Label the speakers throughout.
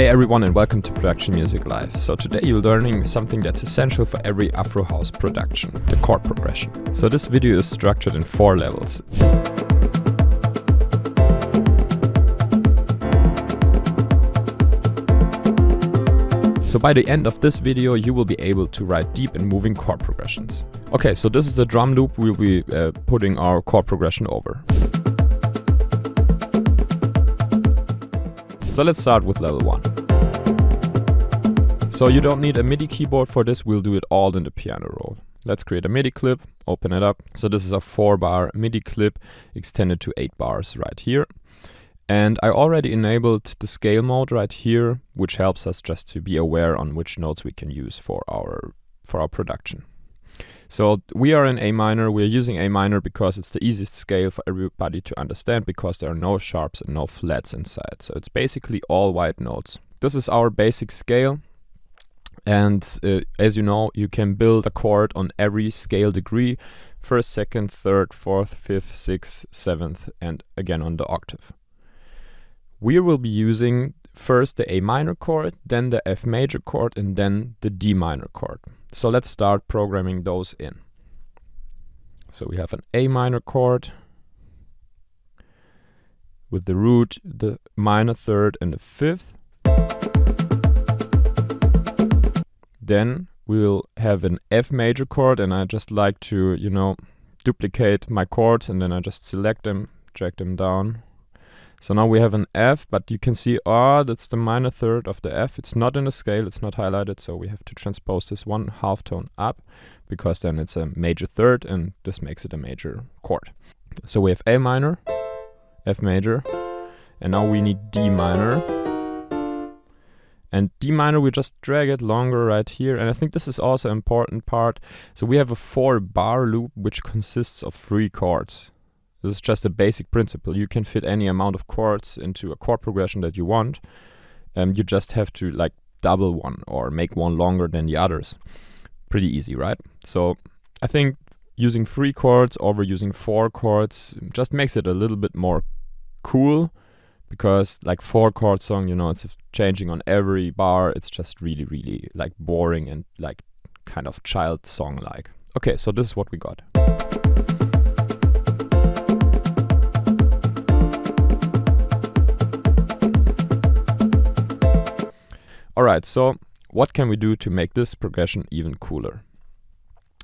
Speaker 1: Hey everyone and welcome to Production Music Live. So today you're learning something that's essential for every Afro house production, the chord progression. So this video is structured in 4 levels. So by the end of this video you will be able to write deep and moving chord progressions. Okay, so this is the drum loop we'll be putting our chord progression over. So let's start with level 1. So you don't need a Midi keyboard for this, we'll do it all in the piano roll. Let's create a Midi clip, open it up. So this is a 4-bar Midi clip extended to 8 bars right here. And I already enabled the scale mode right here, which helps us just to be aware on which notes we can use for our production. So we are in A minor, we're using A minor because it's the easiest scale for everybody to understand because there are no sharps and no flats inside. So it's basically all white notes. This is our basic scale. And as you know, you can build a chord on every scale degree, 1st, 2nd, 3rd, 4th, 5th, 6th, 7th, and again on the octave. We will be using first the A minor chord, then the F major chord, and then the D minor chord. So let's start programming those in. So we have an A minor chord with the root, the minor 3rd, and the 5th. Then we'll have an F major chord, and I just like to, duplicate my chords, and then I just select them, drag them down. So now we have an F, but you can see, that's the minor 3rd of the F. It's not in the scale, it's not highlighted, so we have to transpose this 1 half tone up, because then it's a major 3rd, and this makes it a major chord. So we have A minor, F major, and now we need D minor. And D minor, we just drag it longer right here, and I think this is also an important part. So we have a 4-bar loop, which consists of 3 chords. This is just a basic principle. You can fit any amount of chords into a chord progression that you want. You just have to double one or make one longer than the others. Pretty easy, right? So I think using 3 chords over using 4 chords just makes it a little bit more cool, because 4 chord song, it's changing on every bar. It's just really, really boring and kind of child song like. Okay, so this is what we got. Alright, so what can we do to make this progression even cooler?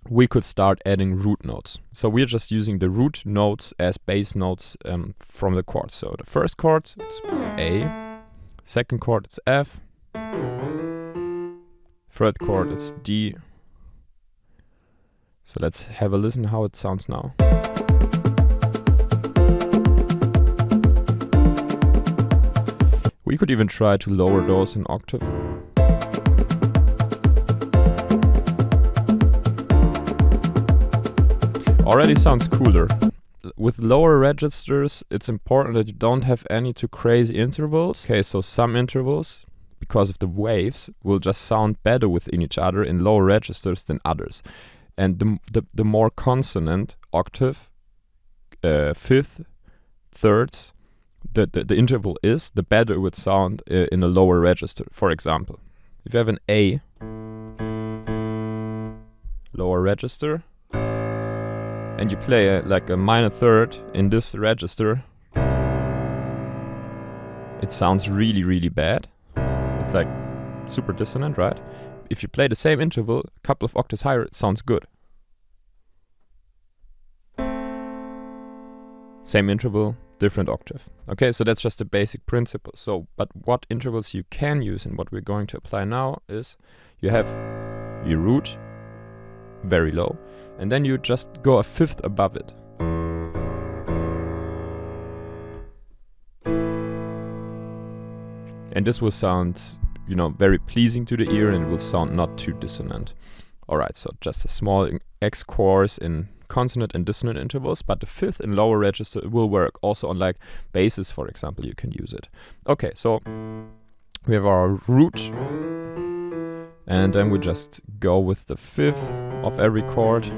Speaker 1: We could start adding root notes. So we're just using the root notes as bass notes from the chords. So the first chord, it's A. Second chord, it's F. Third chord, it's D. So let's have a listen how it sounds now. We could even try to lower those an octave. Already sounds cooler. With lower registers, it's important that you don't have any too crazy intervals. Okay, so some intervals, because of the waves, will just sound better within each other in lower registers than others. And the more consonant octave, 5th, 3rds, the interval is, the better it would sound in a lower register. For example, if you have an A lower register and you play a minor 3rd in this register, it sounds really, really bad. It's super dissonant, right? If you play the same interval a couple of octaves higher, it sounds good. Same interval, different octave. Okay, so that's just a basic principle. So, but what intervals you can use and what we're going to apply now is you have your root very low, and then you just go a 5th above it. And this will sound, very pleasing to the ear, and it will sound not too dissonant. Alright, so just a small X chorus in consonant and dissonant intervals, but the 5th in lower register will work. Also on basses, for example, you can use it. Okay, so we have our root, and then we just go with the 5th of every chord.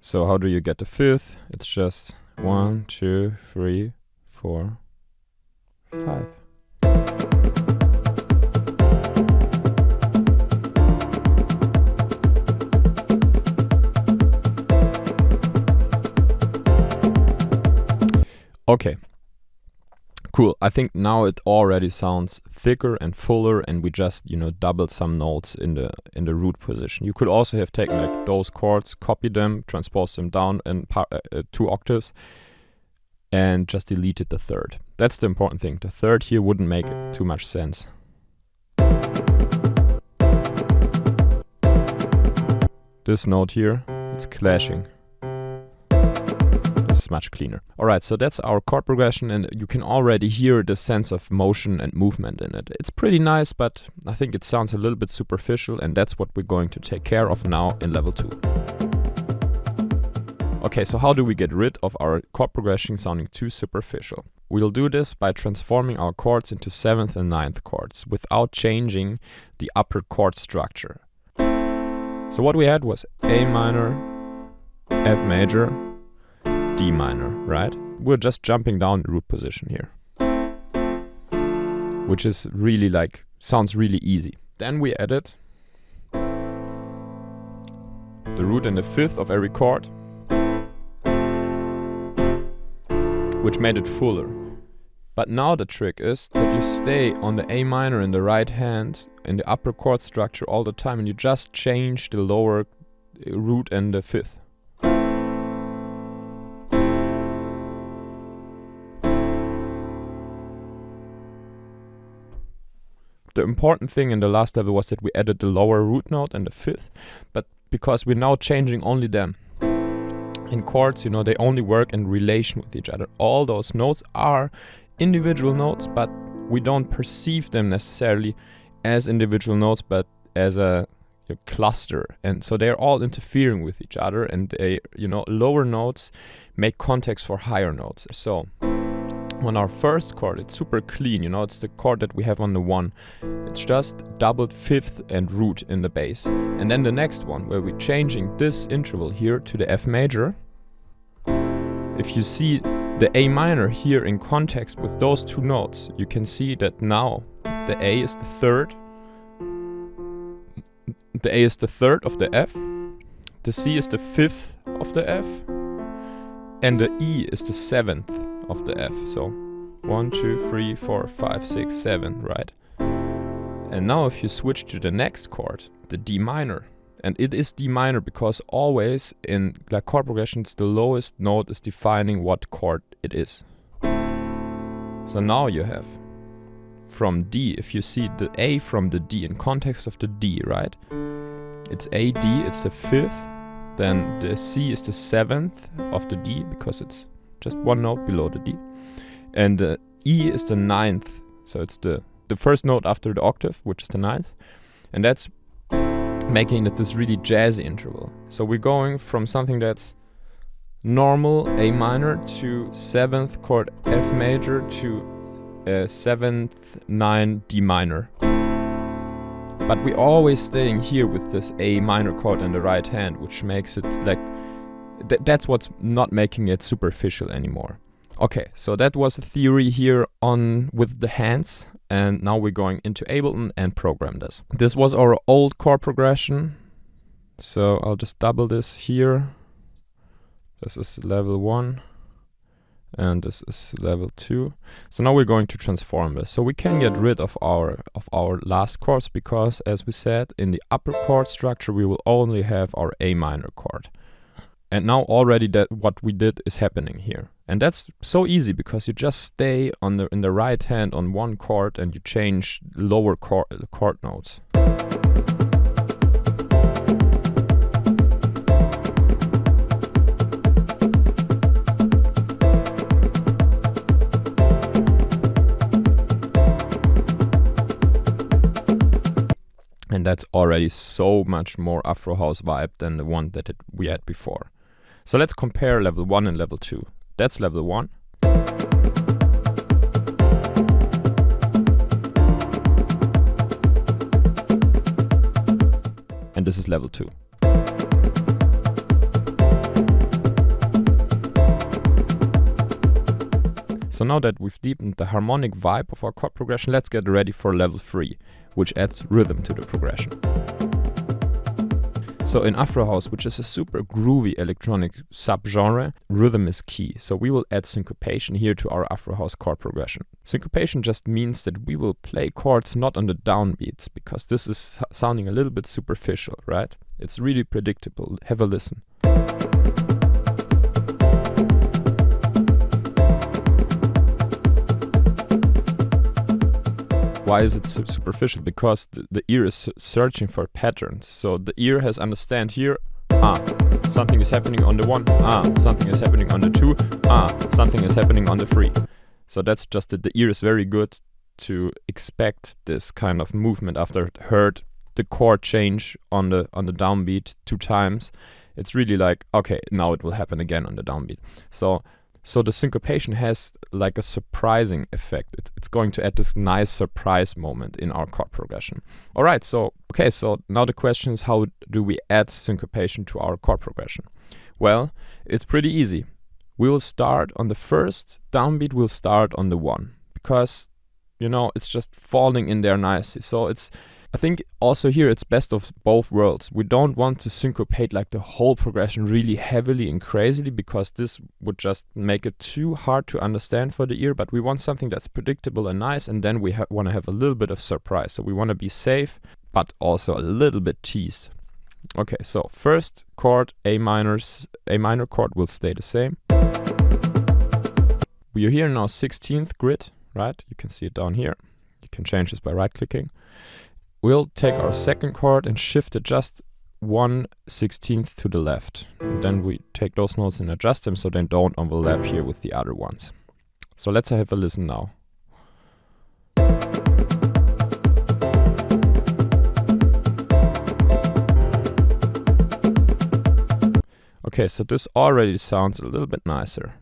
Speaker 1: So how do you get the 5th? It's just 1, 2, 3, 4, 5. Okay, cool. I think now it already sounds thicker and fuller, and we just, you know, doubled some notes in the root position. You could also have taken like those chords, copy them, transpose them down in 2 octaves, and just deleted the third. That's the important thing. The third here wouldn't make too much sense. This note here, it's clashing. This is much cleaner. Alright, so that's our chord progression, and you can already hear the sense of motion and movement in it. It's pretty nice, but I think it sounds a little bit superficial, and that's what we're going to take care of now in level 2. Okay, so how do we get rid of our chord progression sounding too superficial? We'll do this by transforming our chords into 7th and 9th chords without changing the upper chord structure. So what we had was A minor, F major, D minor, right? We're just jumping down the root position here, which is really like, sounds really easy. Then we added the root and the 5th of every chord, which made it fuller. But now the trick is that you stay on the A minor in the right hand in the upper chord structure all the time, and you just change the lower root and the 5th. The important thing in the last level was that we added the lower root note and the 5th, but because we're now changing only them. In chords, you know, they only work in relation with each other. All those notes are individual notes, but we don't perceive them necessarily as individual notes, but as a cluster. And so they're all interfering with each other, and they, you know, lower notes make context for higher notes. So on our first chord, it's super clean, you know, it's the chord that we have on the 1. It's just doubled 5th and root in the bass. And then the next one, where we're changing this interval here to the F major. If you see the A minor here in context with those 2 notes, you can see that now the A is the 3rd. The A is the 3rd of the F. The C is the 5th of the F. And the E is the 7th of the F. So 1, 2, 3, 4, 5, 6, 7, right? And now if you switch to the next chord, the D minor, and it is D minor because always in like chord progressions the lowest note is defining what chord it is. So now you have from D, if you see the A from the D in context of the D, right? It's A, D, it's the 5th, then the C is the 7th of the D because it's just 1 note below the D, and the E is the 9th, so it's the first note after the octave, which is the 9th, and that's making it this really jazzy interval. So we're going from something that's normal A minor to 7th chord F major to 7th 9 D minor, but we're always staying here with this A minor chord in the right hand, which makes it like that's what's not making it superficial anymore. Okay, so that was a theory here on with the hands, and now we're going into Ableton and program this. This was our old chord progression, so I'll just double this here. This is level 1, and this is level 2. So now we're going to transform this. So we can get rid of our last chords because, as we said, in the upper chord structure we will only have our A minor chord. And now already that what we did is happening here. And that's so easy because you just stay on in the right hand on 1 chord and you change lower chord notes. And that's already so much more Afro house vibe than the one that we had before. So let's compare level 1 and level 2. That's level 1. And this is level 2. So now that we've deepened the harmonic vibe of our chord progression, let's get ready for level 3, which adds rhythm to the progression. So in Afro House, which is a super groovy electronic subgenre, rhythm is key. So we will add syncopation here to our Afro House chord progression. Syncopation just means that we will play chords not on the downbeats, because this is sounding a little bit superficial, right? It's really predictable. Have a listen. Why is it so superficial? Because the ear is searching for patterns. So the ear has understand here, something is happening on the 1, something is happening on the 2, something is happening on the 3. So that's just that the ear is very good to expect this kind of movement after it heard the chord change on the downbeat 2 times. It's really like, okay, now it will happen again on the downbeat. So the syncopation has like a surprising effect. It's going to add this nice surprise moment in our chord progression. Alright, so now the question is, how do we add syncopation to our chord progression? Well, it's pretty easy. We will start on the first downbeat, we'll start on the 1. Because, it's just falling in there nicely. So I think also here it's best of both worlds. We don't want to syncopate like the whole progression really heavily and crazily, because this would just make it too hard to understand for the ear, but we want something that's predictable and nice, and then we want to have a little bit of surprise. So we want to be safe, but also a little bit teased. Okay, so first chord, A minor chord will stay the same. We are here now 16th grid, right? You can see it down here. You can change this by right-clicking. We'll take our second chord and shift it just 1/16 to the left. And then we take those notes and adjust them so they don't overlap here with the other ones. So let's have a listen now. Okay, so this already sounds a little bit nicer.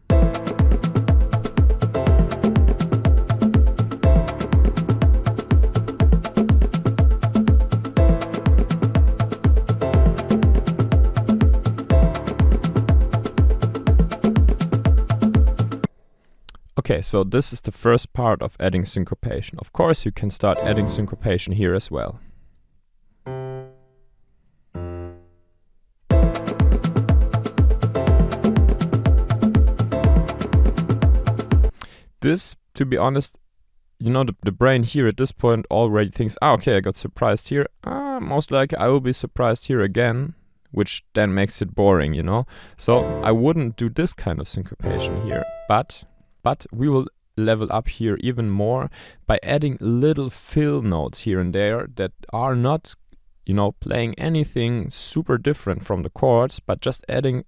Speaker 1: Okay, so this is the first part of adding syncopation. Of course, you can start adding syncopation here as well. This, to be honest, the brain here at this point already thinks, okay, I got surprised here. Most likely I will be surprised here again, which then makes it boring, So I wouldn't do this kind of syncopation here, but we will level up here even more by adding little fill notes here and there that are not, playing anything super different from the chords, but just adding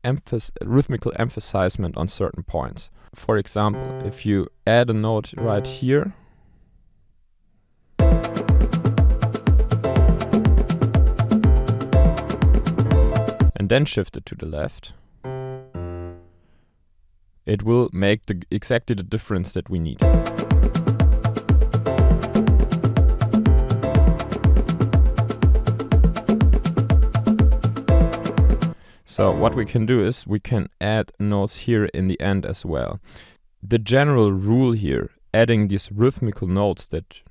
Speaker 1: rhythmical emphasizement on certain points. For example, if you add a note right here, and then shift it to the left, it will make exactly the difference that we need. So what we can do is we can add notes here in the end as well. The general rule here, adding these rhythmical notes that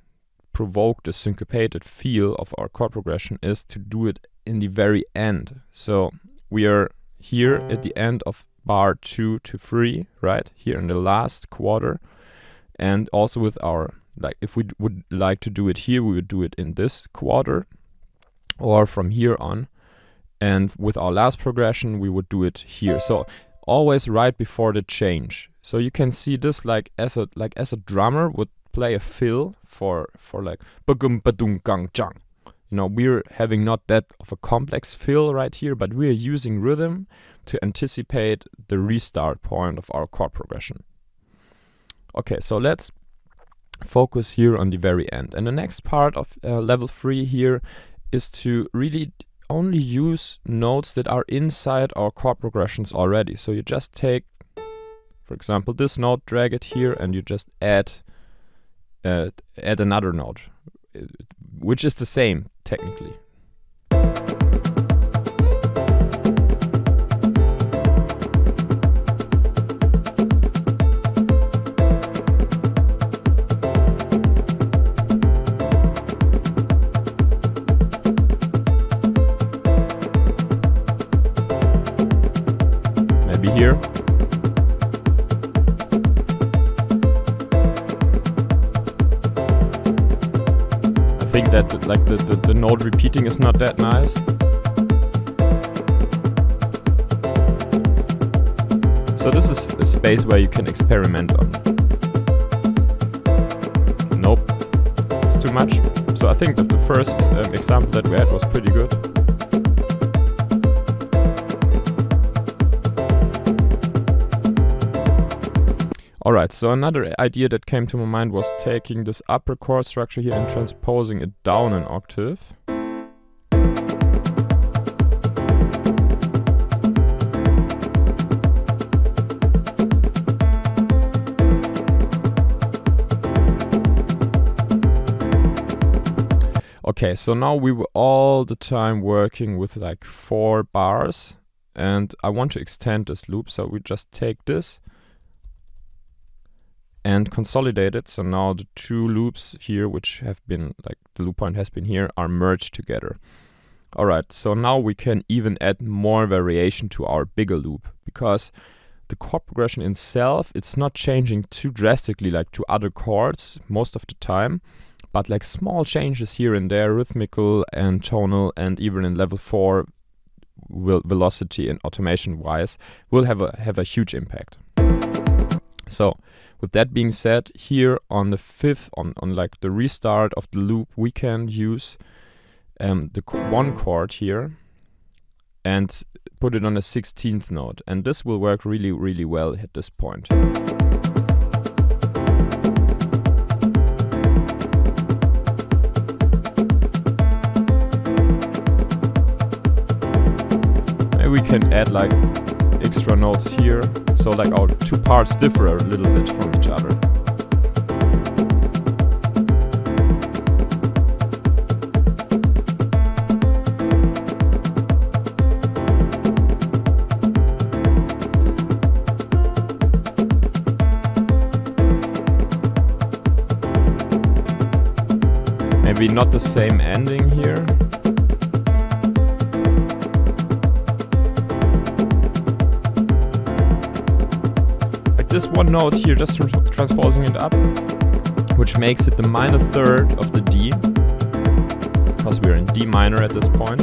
Speaker 1: provoke the syncopated feel of our chord progression, is to do it in the very end. So we are here at the end of bar 2 to 3, right? Here in the last quarter. And also with our, if we would like to do it here, we would do it in this quarter or from here on. And with our last progression, we would do it here. So always right before the change. So you can see this as a drummer would play a fill for like bagum badung gang jang. We're having not that of a complex fill right here, but we are using rhythm to anticipate the restart point of our chord progression. Okay, so let's focus here on the very end. And the next part of level 3 here is to really only use notes that are inside our chord progressions already. So you just take, for example, this note, drag it here, and you just add another note, which is the same technically. think that the note repeating is not that nice. So this is a space where you can experiment on. Nope, it's too much. So I think that the first example that we had was pretty good. Alright, so another idea that came to my mind was taking this upper chord structure here and transposing it down an octave. Okay, so now we were all the time working with like 4 bars, and I want to extend this loop, so we just take this and consolidate it. So now the 2 loops here, which have been like the loop point has been here, are merged together. Alright, so now we can even add more variation to our bigger loop, because the chord progression itself, it's not changing too drastically like to other chords most of the time, but like small changes here and there, rhythmical and tonal, and even in level 4 velocity and automation wise, will have a huge impact. So with that being said, here on the 5th, on like the restart of the loop, we can use the 1 chord here and put it on the 16th note, and this will work really, really well at this point. Maybe we can add like extra notes here, so like our 2 parts differ a little bit from each other. Maybe not the same ending here. This 1 note here, just transposing it up, which makes it the minor 3rd of the D, because we're in D minor at this point.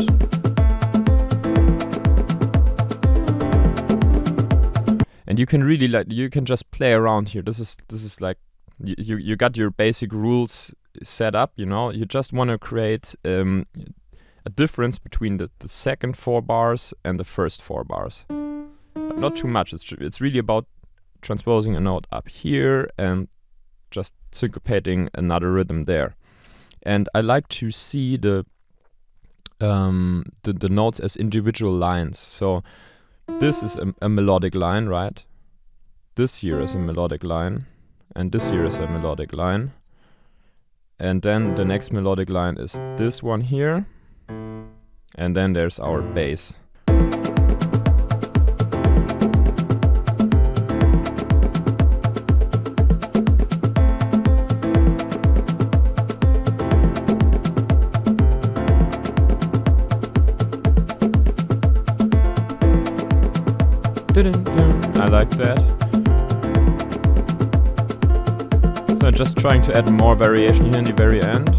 Speaker 1: And you can really you can just play around here. This is like you got your basic rules set up. You know, you just want to create a difference between the second 4 bars and the first 4 bars, but not too much. It's really about transposing a note up here and just syncopating another rhythm there. And I like to see the notes as individual lines. So this is a melodic line, right? This here is a melodic line, and this here is a melodic line, and then the next melodic line is this one here, and then there's our bass. I like that. So I'm just trying to add more variation here in the very end.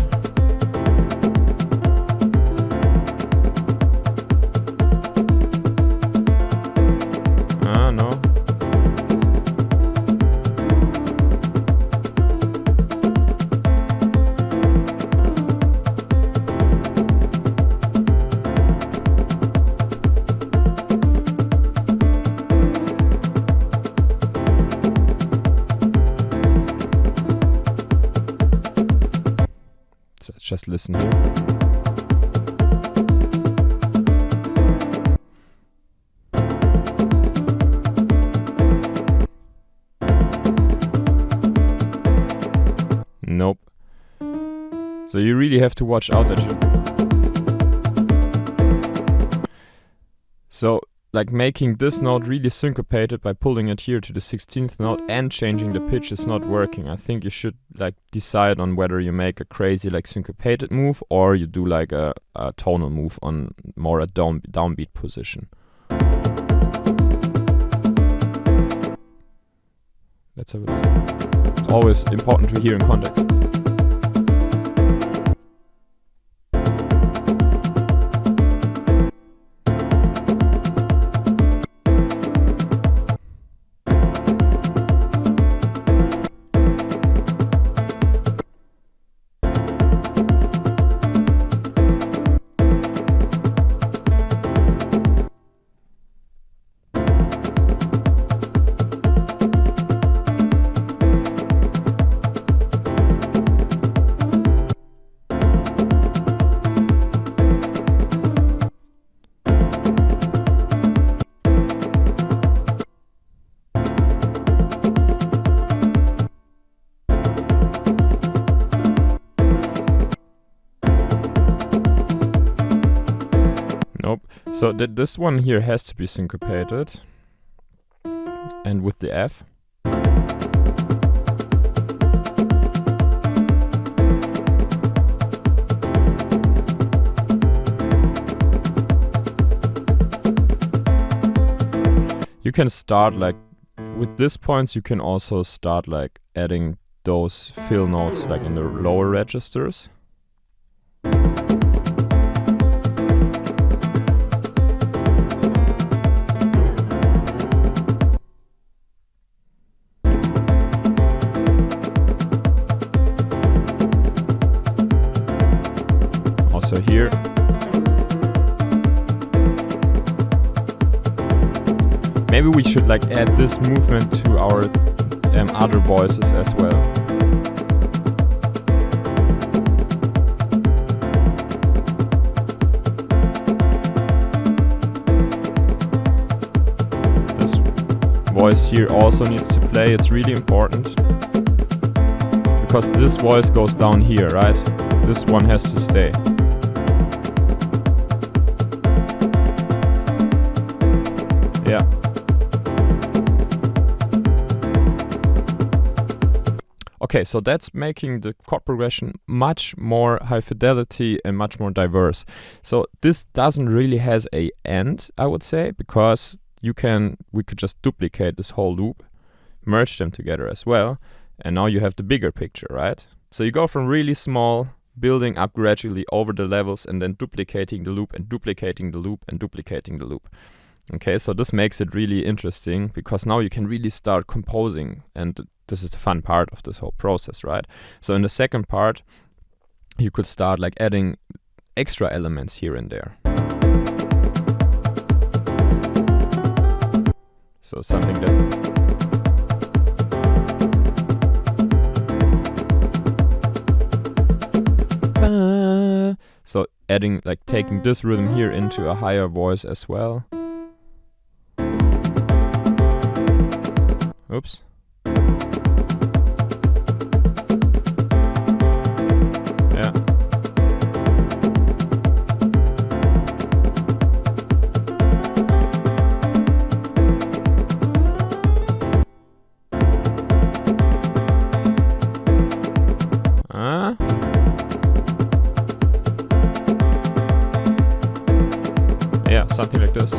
Speaker 1: Ah, no. Just listen here. Nope. So you really have to watch out that you... So like making this note really syncopated by pulling it here to the 16th note and changing the pitch is not working. I think you should like decide on whether you make a crazy like syncopated move or you do like a tonal move on more a downbeat position. Let's have a listen. It's always important to hear in context. So this one here has to be syncopated, and with the F. You can start like with these points. You can also start like adding those fill notes like in the lower registers. Also here. Maybe we should like add this movement to our other voices as well. This voice here also needs to play. It's really important because this voice goes down here, right? This one has to stay. Yeah. Okay, so that's making the chord progression much more high fidelity and much more diverse. So this doesn't really has a end, I would say, because we could just duplicate this whole loop, merge them together as well, and now you have the bigger picture, right? So you go from really small, building up gradually over the levels, and then duplicating the loop and duplicating the loop and duplicating the loop. Okay, so this makes it really interesting because now you can really start composing, and this is the fun part of this whole process, right? So in the second part, you could start like adding extra elements here and there. So something that's so adding like taking this rhythm here into a higher voice as well. Oops. Yeah. Yeah, something like this.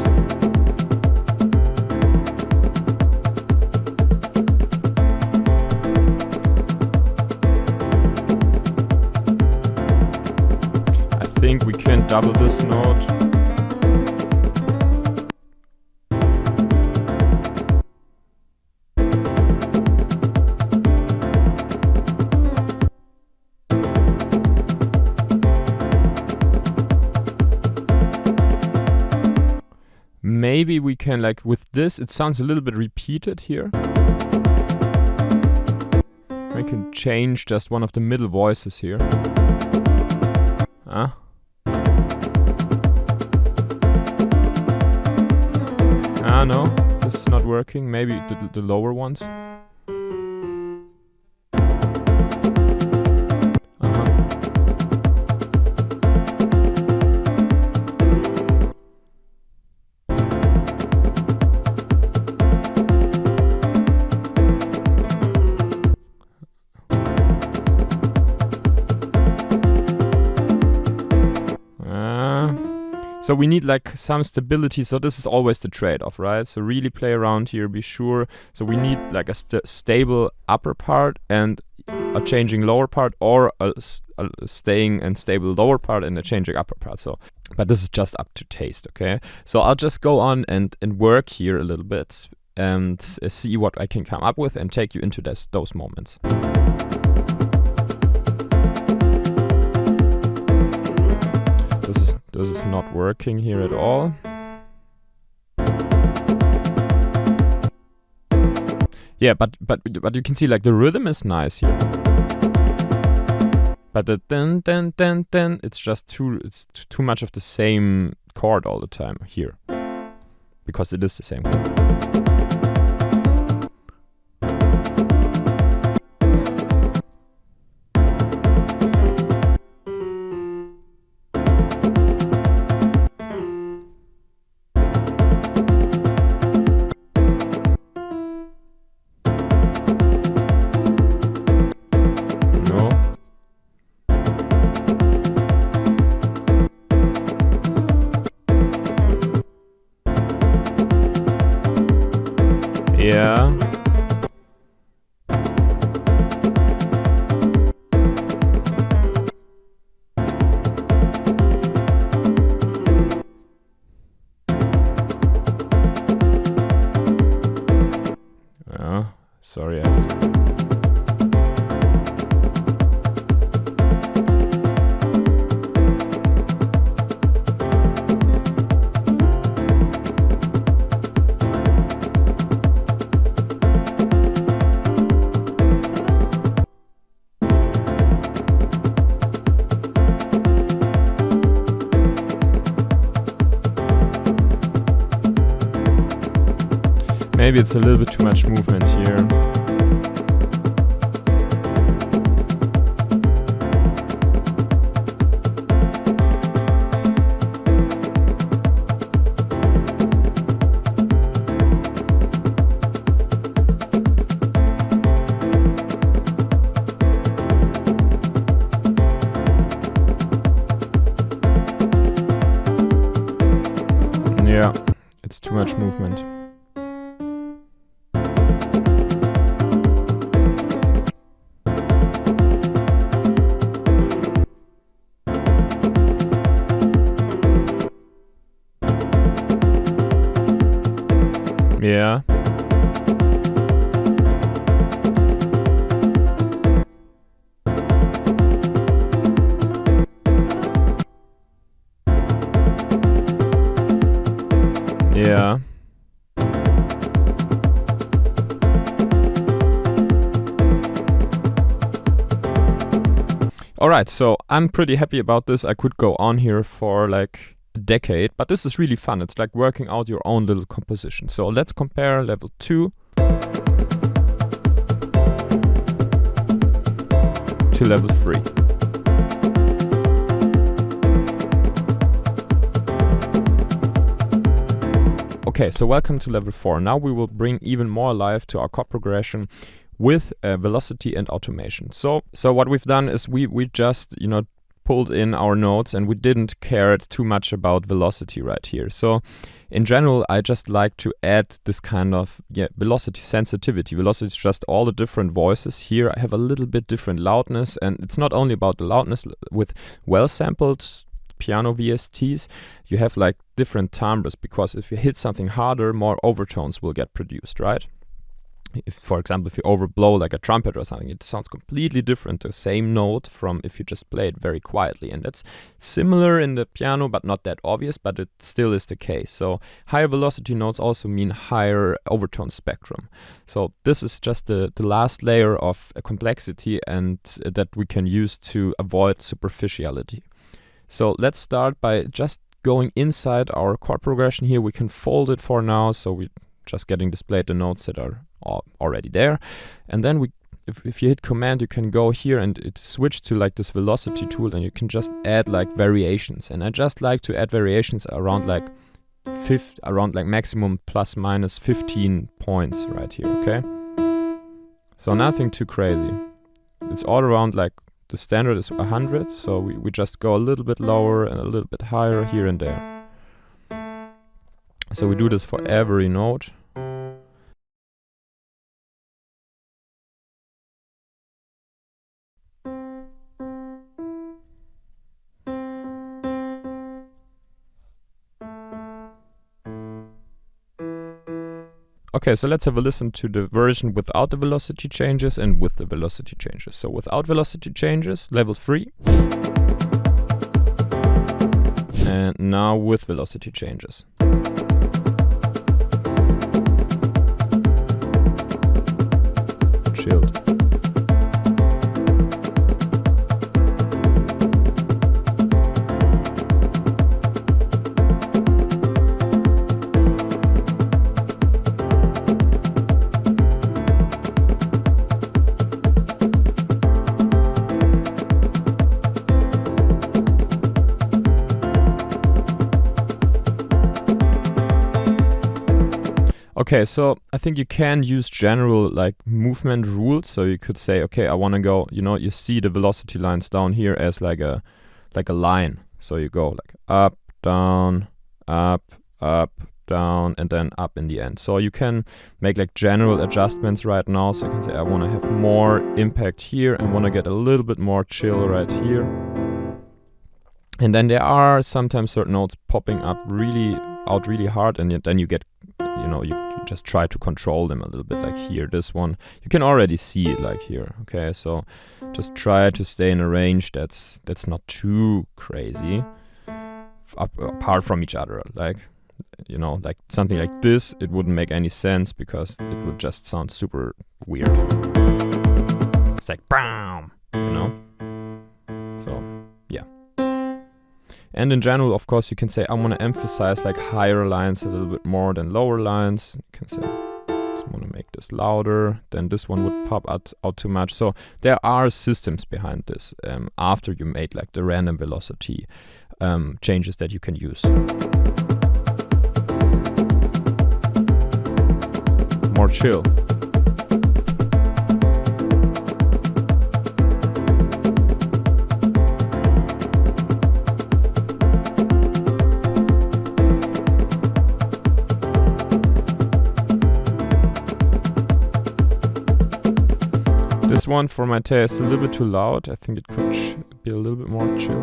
Speaker 1: I think we can double this note. Maybe we can, like with this, it sounds a little bit repeated here. We can change just one of the middle voices here. No, this is not working. Maybe the lower ones. So we need like some stability, so this is always the trade-off, right? So really play around here, be sure. So we need like a stable upper part and a changing lower part, or a staying and stable lower part and a changing upper part. So, but this is just up to taste, okay? So I'll just go on and work here a little bit and see what I can come up with and take you into those moments. This is not working here at all. Yeah, but you can see like the rhythm is nice here. But the then it's just too much of the same chord all the time here. Because it is the same chord. Yeah. Sorry, I have to. Maybe it's a little bit too much movement here. Yeah, it's too much movement. Yeah. Yeah. Alright, so I'm pretty happy about this. I could go on here for like a decade, but this is really fun. It's like working out your own little composition. So let's compare level 2 to level 3. Okay, so welcome to level 4. Now we will bring even more life to our chord progression with velocity and automation. So what we've done is we just, you know, pulled in our notes and we didn't care too much about velocity right here. So in general, I just like to add this kind of velocity sensitivity. Velocity is just all the different voices. Here I have a little bit different loudness, and it's not only about the loudness. With well-sampled piano VSTs, you have like different timbres, because if you hit something harder, more overtones will get produced, right? If, for example, if you overblow like a trumpet or something, it sounds completely different, the same note, from if you just play it very quietly. And that's similar in the piano, but not that obvious, but it still is the case. So higher velocity notes also mean higher overtone spectrum. So this is just the last layer of complexity, and that we can use to avoid superficiality. So let's start by just going inside our chord progression here. We can fold it for now, so we're just getting displayed the notes that are already there. And then if you hit Command, you can go here and it switch to like this velocity tool, and you can just add like variations. And I just like to add variations around like maximum plus minus 15 points right here, okay? So nothing too crazy. It's all around, like the standard is 100, so we just go a little bit lower and a little bit higher here and there. So we do this for every note. Okay, so let's have a listen to the version without the velocity changes and with the velocity changes. So without velocity changes, level 3. And now with velocity changes. Chilled. Okay, so I think you can use general like movement rules. So you could say, okay, I want to go, you know, you see the velocity lines down here as like a line. So you go like up, down, down, and then up in the end. So you can make like general adjustments right now. So you can say, I want to have more impact here, I want to get a little bit more chill right here. And then there are sometimes certain notes popping up really hard, and then you get, you know, you just try to control them a little bit, like here, this one. You can already see it like here, okay? So just try to stay in a range that's not too crazy apart from each other. Like, you know, like something like this, it wouldn't make any sense because it would just sound super weird. It's like, BAM! You know? So, yeah. And in general, of course, you can say, I want to emphasize like higher lines a little bit more than lower lines. You can say, I just want to make this louder, then this one would pop out too much. So there are systems behind this after you made like the random velocity changes that you can use. More chill. This one for my taste is a little bit too loud. I think it could be a little bit more chill.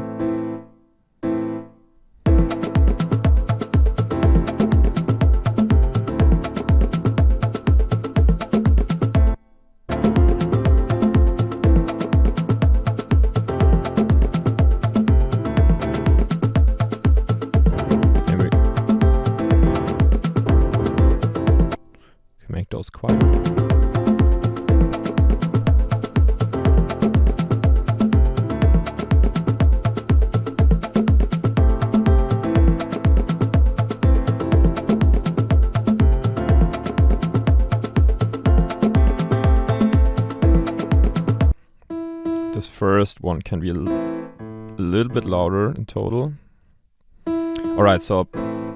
Speaker 1: Make those quiet. This first one can be a little bit louder in total. Alright, so,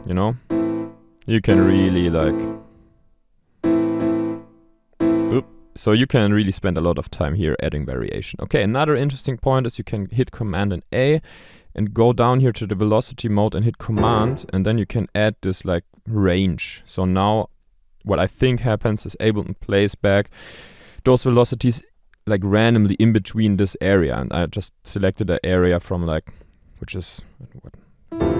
Speaker 1: you know, you can really like... So you can really spend a lot of time here adding variation. Okay, another interesting point is you can hit Command and A and go down here to the velocity mode and hit Command, and then you can add this like range. So now what I think happens is Ableton plays back those velocities like randomly in between this area, and I just selected an area from like, which is what,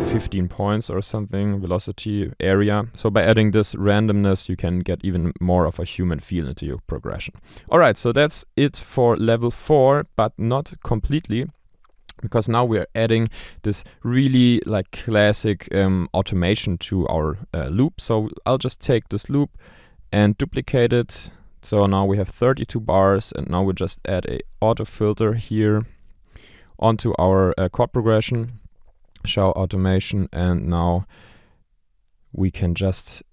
Speaker 1: 15 points or something, velocity area. So by adding this randomness, you can get even more of a human feel into your progression. Alright, so that's it for level 4, but not completely, because now we're adding this really like classic automation to our loop. So I'll just take this loop and duplicate it. So now we have 32 bars, and now we just add a auto filter here onto our chord progression. Show automation, and now we can just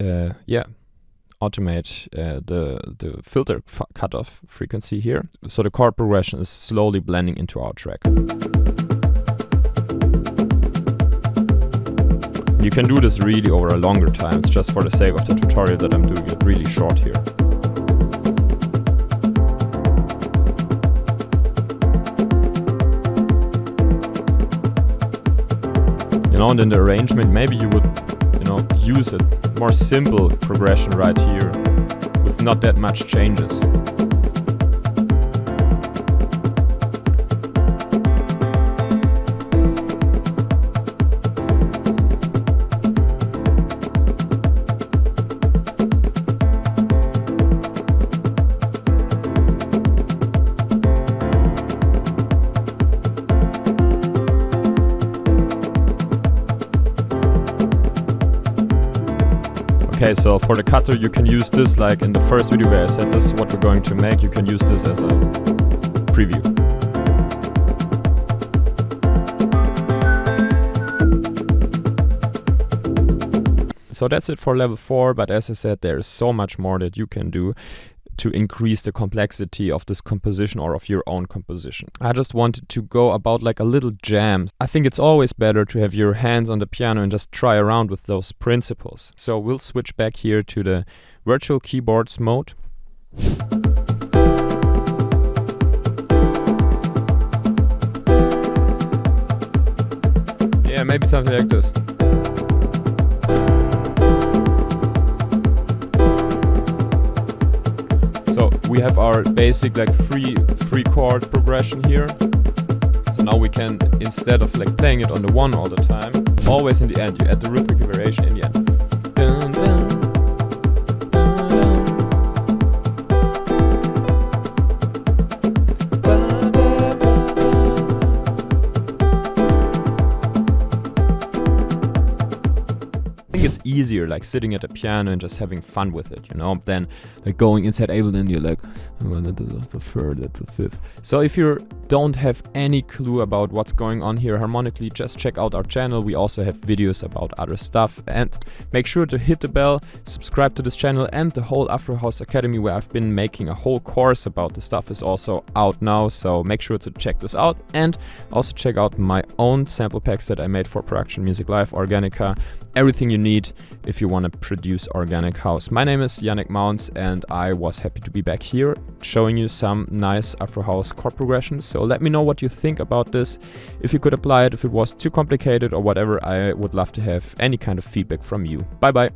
Speaker 1: automate the filter cutoff frequency here, so the chord progression is slowly blending into our track. You can do this really over a longer time. It's just for the sake of the tutorial that I'm doing it really short here. You know, and in the arrangement, maybe you would, you know, use a more simple progression right here with not that much changes. Okay, so for the cutter you can use this, like in the first video where I said this is what we're going to make, you can use this as a preview. So that's it for level 4, but as I said, there is so much more that you can do to increase the complexity of this composition or of your own composition. I just wanted to go about like a little jam. I think it's always better to have your hands on the piano and just try around with those principles. So we'll switch back here to the virtual keyboards mode. Yeah, maybe something like this. we have our basic like free chord progression here. So now we can, instead of like playing it on the one all the time, always in the end you add the rhythmic variation in the end. Dun, dun, dun, dun. I think it's easier like sitting at a piano and just having fun with it, you know, than like going inside Ableton, you're like, oh, that's the third, that's the fifth. So if you don't have any clue about what's going on here harmonically, just check out our channel. We also have videos about other stuff, and make sure to hit the bell, subscribe to this channel, and the whole Afro House Academy, where I've been making a whole course about the stuff, is also out now. So make sure to check this out, and also check out my own sample packs that I made for Production Music Live, Organica, everything you need if you want to produce organic house. My name is Yannek Maunz, and I was happy to be back here showing you some nice Afro House chord progressions. So let me know what you think about this, if you could apply it, if it was too complicated or whatever. I would love to have any kind of feedback from you. Bye bye.